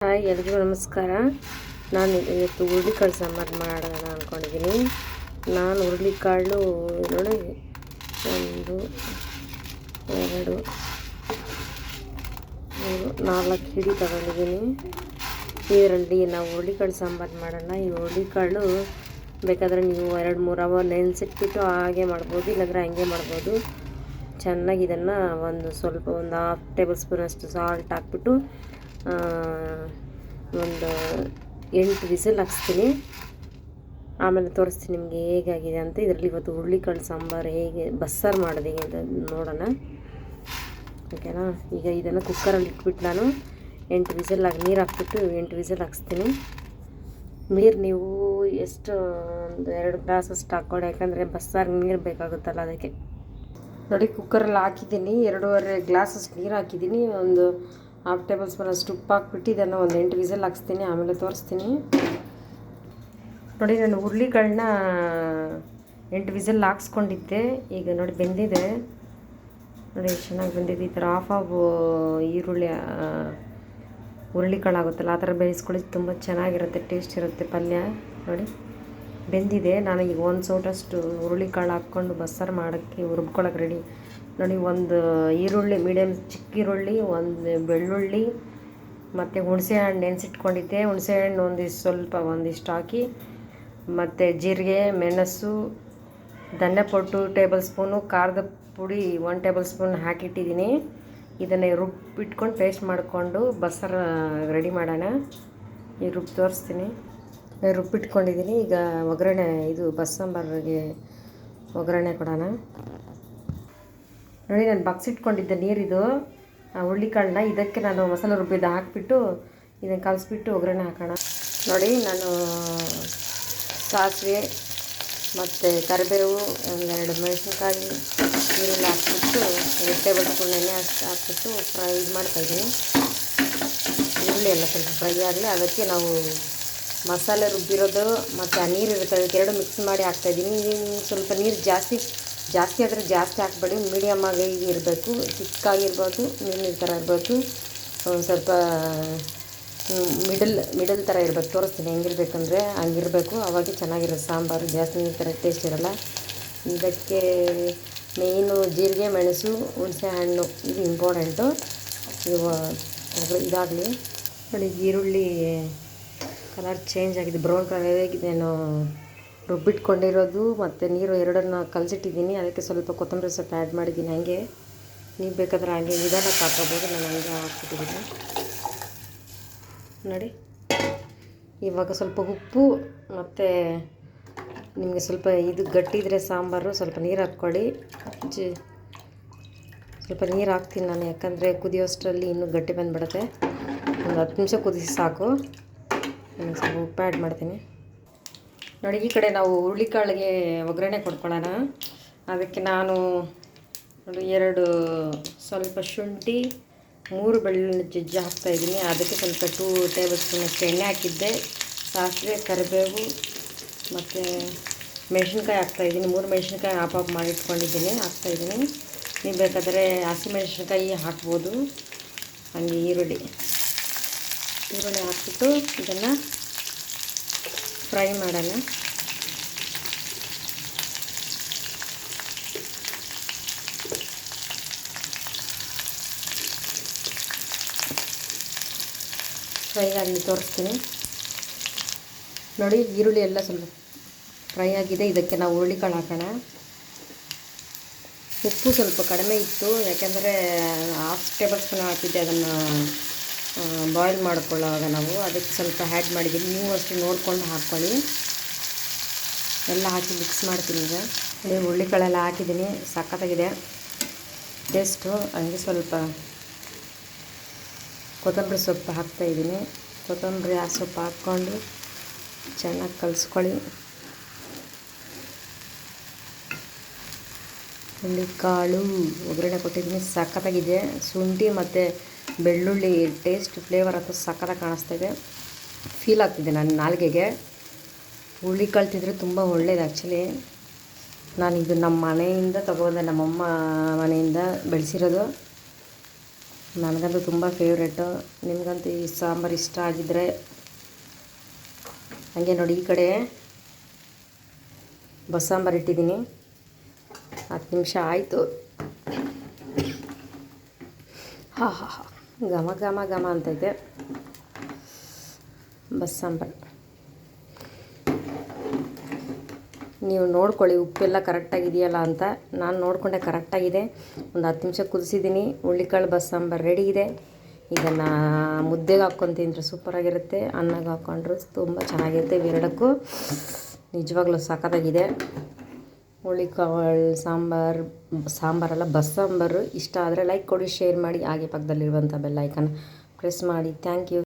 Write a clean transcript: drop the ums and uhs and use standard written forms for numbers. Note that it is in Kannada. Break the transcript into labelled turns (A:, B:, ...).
A: ಹಾಯ್ ಎಲ್ರಿಗೂ ನಮಸ್ಕಾರ. ನಾನು ಇವತ್ತು ಹುರುಳಿಕಾಳು ಸಾಂಬಾರು ಮಾಡೋಣ ಅಂದ್ಕೊಂಡಿದ್ದೀನಿ. ನಾನು ಹುರುಳಿಕಾಳು ನೋಡಿ 1 2 3 4 ಹಿಡಿ ತಗೊಂಡಿದ್ದೀನಿ. ಇದರಲ್ಲಿ ನಾವು ಹುರುಳಿಕಾಳು ಸಾಂಬಾರು ಮಾಡೋಣ. ಈ ಹುರುಳಿಕಾಳು ಬೇಕಾದರೆ ನೀವು 2-3 ಅವರ್ ನೆನೆಸಿಟ್ಬಿಟ್ಟು ಹಾಗೆ ಮಾಡ್ಬೋದು, ಇಲ್ಲಾಂದರೆ ಹಂಗೆ ಮಾಡ್ಬೋದು. ಚೆನ್ನಾಗಿ ಇದನ್ನು ಒಂದು ಹಾಫ್ ಟೇಬಲ್ ಸ್ಪೂನ್ ಅಷ್ಟು ಸಾಲ್ಟ್ ಹಾಕ್ಬಿಟ್ಟು ಒಂದು 8 ವಿಸಿಲ್ ಹಾಕ್ಸ್ತೀನಿ. ಆಮೇಲೆ ತೋರಿಸ್ತೀನಿ ನಿಮಗೆ ಹೇಗಾಗಿದೆ ಅಂತ. ಇದರಲ್ಲಿ ಇವತ್ತು ಹುರುಳಿಕಾಳು ಸಾಂಬಾರು ಹೇಗೆ ಬಸ್ಸಾರು ಮಾಡೋದು ಹೇಗೆ ಅಂತ ನೋಡೋಣ, ಓಕೆನಾ. ಈಗ ಇದನ್ನು ಕುಕ್ಕರಲ್ಲಿ ಇಟ್ಬಿಟ್ಟು ನಾನು 8 ವಿಸಿಲ್ ನೀರು ಹಾಕ್ಬಿಟ್ಟು 8 ವಿಸಿಲ್ ಹಾಕ್ಸ್ತೀನಿ. ನೀರು ನೀವು ಎಷ್ಟು ಒಂದು 2 ಗ್ಲಾಸ್ ಅಷ್ಟು ಹಾಕ್ಕೊಳ್ಳಿ, ಯಾಕಂದರೆ ಬಸ್ಸಾರು ನೀರು ಬೇಕಾಗುತ್ತಲ್ಲ ಅದಕ್ಕೆ. ನೋಡಿ, ಕುಕ್ಕರಲ್ಲಿ ಹಾಕಿದ್ದೀನಿ, 2.5 ಗ್ಲಾಸ್ ಅಷ್ಟು ನೀರು ಹಾಕಿದ್ದೀನಿ. ಒಂದು ಹಾಫ್ ಟೇಬಲ್ ಸ್ಪೂನ್ ಅಷ್ಟು ಉಪ್ಪು ಹಾಕ್ಬಿಟ್ಟು ಇದನ್ನು ಒಂದು 8 ವಿಸಿಲ್ ಹಾಕ್ಸ್ತೀನಿ, ಆಮೇಲೆ ತೋರಿಸ್ತೀನಿ. ನೋಡಿ, ನಾನು ಹುರುಳಿಕಾಳನ್ನ 8 ವಿಸಿಲ್ ಹಾಕ್ಸ್ಕೊಂಡಿದ್ದೆ. ಈಗ ನೋಡಿ ಬೆಂದಿದೆ, ನೋಡಿ ಎಷ್ಟು ಚೆನ್ನಾಗಿ ಬೆಂದಿದೆ. ಈ ಥರ ಹಾಫ್ ಹುರುಳಿಕಾಳು ಆಗುತ್ತಲ್ಲ ಆ ಥರ ಬೇಯಿಸ್ಕೊಳ್ಳಿ, ತುಂಬ ಚೆನ್ನಾಗಿರುತ್ತೆ, ಟೇಸ್ಟ್ ಇರುತ್ತೆ ಪಲ್ಯ. ನೋಡಿ ಬೆಂದಿದೆ. ನಾನು ಈಗ 1 ಸೌಟಷ್ಟು ಹುರುಳಿಕಾಳು ಹಾಕ್ಕೊಂಡು ಬಸ್ಸಾರು ಮಾಡೋಕ್ಕೆ ರುಬ್ಕೊಳ್ಳೋಕೆ ರೆಡಿ. ನೋಡಿ, ಒಂದು ಈರುಳ್ಳಿ ಮೀಡಿಯಮ್ ಚಿಕ್ಕ ಈರುಳ್ಳಿ, ಒಂದು ಬೆಳ್ಳುಳ್ಳಿ ಮತ್ತು ಹುಣಸೆಹಣ್ಣು ನೆನೆಸಿಟ್ಕೊಂಡಿದ್ದೆ. ಹುಣಸೆಹಣ್ಣು ಒಂದಿಷ್ಟು ಹಾಕಿ, ಮತ್ತು ಜೀರಿಗೆ, ಮೆಣಸು, ಧನ್ಯ ಪೌಡರ್ 2 ಟೇಬಲ್ ಸ್ಪೂನು, ಖಾರದ ಪುಡಿ 1 ಟೇಬಲ್ ಸ್ಪೂನ್ ಹಾಕಿಟ್ಟಿದ್ದೀನಿ. ಇದನ್ನು ರುಬ್ಬಿಟ್ಕೊಂಡು ಪೇಸ್ಟ್ ಮಾಡಿಕೊಂಡು ಬಸ್ಸಾರು ರೆಡಿ ಮಾಡೋಣ. ಈಗ ತೋರಿಸ್ತೀನಿ. ರುಬ್ಬಿಟ್ಕೊಂಡಿದ್ದೀನಿ. ಈಗ ಒಗ್ಗರಣೆ, ಇದು ಬಸ್ಸಾಂಬಾರಿಗೆ ಒಗ್ಗರಣೆ ಕೊಡೋಣ. ನೋಡಿ, ನಾನು ಬಗ್ಸಿಟ್ಕೊಂಡಿದ್ದೆ ನೀರಿದು ಹುರುಳಿಕಾಳನ್ನ, ಇದಕ್ಕೆ ನಾನು ಮಸಾಲೆ ರುಬ್ಬಿದ್ದು ಹಾಕಿಬಿಟ್ಟು ಇದನ್ನು ಕಲಿಸ್ಬಿಟ್ಟು ಒಗ್ಗರಣೆ ಹಾಕೋಣ. ನೋಡಿ, ನಾನು ಸಾಸಿವೆ ಮತ್ತು ಕರಿಬೇವು, 2 ಮೆಣಸಿನ್ಕಾಯಿ, ಈರುಳ್ಳಿ ಹಾಕ್ಬಿಟ್ಟು 2 ಟೇಬಲ್ ಸ್ಪೂನ್ ಎಣ್ಣೆ ಹಾಕ್ಬಿಟ್ಟು ಫ್ರೈ ಮಾಡ್ತಾಯಿದ್ದೀನಿ. ಈರುಳ್ಳಿ ಎಲ್ಲ ಸ್ವಲ್ಪ ಫ್ರೈ ಆಗಲಿ, ಅದಕ್ಕೆ ನಾವು ಮಸಾಲೆ ರುಬ್ಬಿರೋದು ಮತ್ತು ಆ ನೀರು ಇರುತ್ತೆ ಅದಕ್ಕೆ 2 ಮಿಕ್ಸ್ ಮಾಡಿ ಹಾಕ್ತಾಯಿದ್ದೀನಿ. ಸ್ವಲ್ಪ ನೀರು ಜಾಸ್ತಿ ಆದರೆ ಜಾಸ್ತಿ ಹಾಕ್ಬೇಡಿ, ಮೀಡಿಯಮ್ ಆಗಿ ಇರಬೇಕು, ಚಿಕ್ಕಾಗಿರ್ಬೋದು, ನೀರು ಥರ ಇರಬೇಕು, ಒಂದು ಸ್ವಲ್ಪ ಮಿಡಲ್ ಥರ ಇರಬೇಕು. ತೋರಿಸ್ತೀನಿ ಹೆಂಗಿರ್ಬೇಕಂದ್ರೆ ಹಂಗಿರಬೇಕು, ಅವಾಗ ಚೆನ್ನಾಗಿರೋದು ಸಾಂಬಾರು. ಜಾಸ್ತಿ ನೀರು ಥರ ಟೇಸ್ಟ್ ಇರೋಲ್ಲ. ಇದಕ್ಕೆ ಮೇಯ್ನು ಜೀರಿಗೆ, ಮೆಣಸು, ಹುಣಸೆ ಹಣ್ಣು, ಇದು ಇಂಪಾರ್ಟೆಂಟು. ಇದಾಗಲಿ. ನೋಡಿ, ಈರುಳ್ಳಿ ಕಲರ್ ಚೇಂಜ್ ಆಗಿದೆ, ಬ್ರೌನ್ ಕಲರ್ ಆಗಿದೆ. ನಾನು ರುಬ್ಬಿಟ್ಕೊಂಡಿರೋದು ಮತ್ತು ನೀರು ಎರಡನ್ನು ಕಲಸಿಟ್ಟಿದ್ದೀನಿ. ಅದಕ್ಕೆ ಸ್ವಲ್ಪ ಕೊತ್ತಂಬರಿ ಸೊಪ್ಪು ಆ್ಯಡ್ ಮಾಡಿದ್ದೀನಿ. ಹಂಗೆ ನೀವು ಬೇಕಾದ್ರೆ ಹಾಗೆ ನಿಧಾನಕ್ಕೆ ಹಾಕೋಬೋದು, ನಾನು ಹಂಗೆ ಹಾಕ್ಬಿಟ್ಟಿದ್ದೀನಿ. ನೋಡಿ, ಇವಾಗ ಸ್ವಲ್ಪ ಉಪ್ಪು ಮತ್ತು ನಿಮಗೆ ಸ್ವಲ್ಪ ಇದು ಗಟ್ಟಿದ್ರೆ ಸಾಂಬಾರು ಸ್ವಲ್ಪ ನೀರು ಹಾಕ್ಕೊಳ್ಳಿ. ಸ್ವಲ್ಪ ನೀರು ಹಾಕ್ತೀನಿ ನಾನು, ಯಾಕಂದರೆ ಕುದಿಯೋಷ್ಟರಲ್ಲಿ ಇನ್ನೂ ಗಟ್ಟಿ ಬಂದುಬಿಡುತ್ತೆ. ಒಂದು 10 ನಿಮಿಷ ಕುದಿಸಿ ಸಾಕು. ಸ್ವಲ್ಪ ಉಪ್ಪು ಆ್ಯಡ್ ಮಾಡ್ತೀನಿ. ನೋಡಿ, ಈ ಕಡೆ ನಾವು ಹುರುಳಿಕಾಳಿಗೆ ಒಗ್ಗರಣೆ ಕೊಡ್ಕೊಳ್ಳೋಣ. ಅದಕ್ಕೆ ನಾನು ನೋಡಿ 2 ಸ್ವಲ್ಪ ಶುಂಠಿ, 3 ಬೆಳ್ಳುಳ್ಳಿ ಜಜ್ಜಿ ಹಾಕ್ತಾಯಿದ್ದೀನಿ. ಅದಕ್ಕೆ ಸ್ವಲ್ಪ 2 ಟೇಬಲ್ ಸ್ಪೂನ್ ಅಷ್ಟು ಎಣ್ಣೆ ಹಾಕಿದ್ದೆ. ಸಾಸಿವೆ, ಕರಿಬೇವು ಮತ್ತು ಮೆಣಸಿನ್ಕಾಯಿ ಹಾಕ್ತಾಯಿದ್ದೀನಿ. 3 ಮೆಣಸಿನ್ಕಾಯಿ ಆಫ್ ಮಾಡಿ ಇಟ್ಕೊಂಡಿದ್ದೀನಿ, ಹಾಕ್ತಾಯಿದ್ದೀನಿ. ನೀವು ಬೇಕಾದರೆ ಹಸಿಮೆಣಸಿನ್ಕಾಯಿ ಹಾಕ್ಬೋದು. ಹಾಗೆ ಈರುಳ್ಳಿ ಹಾಕ್ಬಿಟ್ಟು ಇದನ್ನು ಫ್ರೈ ಮಾಡೋಣ. ಫ್ರೈ ಆಗಲಿ ತೋರಿಸ್ತೀನಿ. ನೋಡಿ, ಈರುಳ್ಳಿ ಎಲ್ಲ ಸ್ವಲ್ಪ ಫ್ರೈ ಆಗಿದೆ. ಇದಕ್ಕೆ ನಾವು ಹುರುಳಿಕಾಳು ಹಾಕೋಣ. ಉಪ್ಪು ಸ್ವಲ್ಪ ಕಡಿಮೆ ಇತ್ತು, ಯಾಕೆಂದರೆ ಹಾಫ್ ಟೇಬಲ್ ಸ್ಪೂನ್ ಹಾಕಿದ್ದೆ ಅದನ್ನು ಬಾಯ್ಲ್ ಮಾಡ್ಕೊಳ್ಳೋವಾಗ ನಾವು, ಅದಕ್ಕೆ ಸ್ವಲ್ಪ ಆ್ಯಡ್ ಮಾಡಿದ್ದೀನಿ. ನೀವು ಅಷ್ಟು ನೋಡಿಕೊಂಡು ಹಾಕ್ಕೊಳ್ಳಿ. ಎಲ್ಲ ಹಾಕಿ ಮಿಕ್ಸ್ ಮಾಡ್ತೀನಿ. ಈಗ ಹುರುಳಿಕಾಳೆಲ್ಲ ಹಾಕಿದ್ದೀನಿ, ಸಖತ್ತಾಗಿದೆ ಟೇಸ್ಟು. ಹಂಗೆ ಸ್ವಲ್ಪ ಕೊತ್ತಂಬರಿ ಸೊಪ್ಪು ಹಾಕ್ತಾಯಿದ್ದೀನಿ. ಕೊತ್ತಂಬರಿ ಸೊಪ್ಪು ಹಾಕ್ಕೊಂಡು ಚೆನ್ನಾಗಿ ಕಲಿಸ್ಕೊಳ್ಳಿ. ಹುರುಳಿಕಾಳು ಒಗ್ಗರಣೆ ಕೊಟ್ಟಿದ್ದೀನಿ, ಸಖತ್ತಾಗಿದೆ. ಶುಂಠಿ ಮತ್ತು ಬೆಳ್ಳುಳ್ಳಿ ಟೇಸ್ಟ್ ಫ್ಲೇವರ್ ಅಂತೂ ಸಖತ್ತಾಗಿ ಕಾಣಿಸ್ತಾಯಿದೆ, ಫೀಲ್ ಆಗ್ತಿದೆ ನನ್ನ ನಾಲಿಗೆಗೆ. ಹುರುಳಿಕಾಳು ತಿಂದರೆ ತುಂಬ ಒಳ್ಳೆಯದು. ಆ್ಯಕ್ಚುಲಿ ನಾನಿದು ನಮ್ಮ ಮನೆಯಿಂದ ತೊಗೊಬಂದೆ, ನಮ್ಮಮ್ಮ ಮನೆಯಿಂದ ಬೆಳೆಸಿರೋದು. ನನಗಂತೂ ತುಂಬ ಫೇವ್ರೇಟು. ನಿಮಗಂತೂ ಈ ಸಾಂಬಾರು ಇಷ್ಟ ಆಗಿದ್ದರೆ ಹಾಗೆ ನೋಡಿ. ಈ ಕಡೆ ಬಸ್ಸಾಂಬಾರು ಇಟ್ಟಿದ್ದೀನಿ, 10 ನಿಮಿಷ ಆಯಿತು. ಹಾ ಹಾ ಹಾ, ಘಮ ಘಮ ಘಮ ಅಂತೈತೆ ಬಸ್ಸಾಂಬಾರು. ನೀವು ನೋಡ್ಕೊಳ್ಳಿ ಉಪ್ಪೆಲ್ಲ ಕರೆಕ್ಟಾಗಿದೆಯಲ್ಲ ಅಂತ. ನಾನು ನೋಡಿಕೊಂಡೆ ಕರೆಕ್ಟಾಗಿದೆ. ಒಂದು 10 ನಿಮಿಷ ಕುದಿಸಿದ್ದೀನಿ. ಹುಳ್ಳಿಕಾಳು ಬಸ್ಸಾಂಬಾರು ರೆಡಿ ಇದೆ. ಇದನ್ನು ಮುದ್ದೆಗೆ ಹಾಕ್ಕೊಂಡು ತಿಂದರೆ ಸೂಪರಾಗಿರುತ್ತೆ, ಅನ್ನಗೆ ಹಾಕ್ಕೊಂಡ್ರು ತುಂಬ ಚೆನ್ನಾಗಿರುತ್ತೆ. ಇವೆರಡಕ್ಕೂ ನಿಜವಾಗ್ಲೂ ಸಖತ್ತಾಗಿದೆ. ಹುಳ್ಳಿಕಾಳು ಸಾಂಬಾರಲ್ಲ ಬಸ್ಸಾಂಬಾರು ಇಷ್ಟ ಆದರೆ ಲೈಕ್ ಕೊಡಿ, ಶೇರ್ ಮಾಡಿ, ಹಾಗೆ ಪಕ್ಕದಲ್ಲಿರುವಂಥ ಬೆಲ್ ಐಕನ್ ಪ್ರೆಸ್ ಮಾಡಿ. Thank you.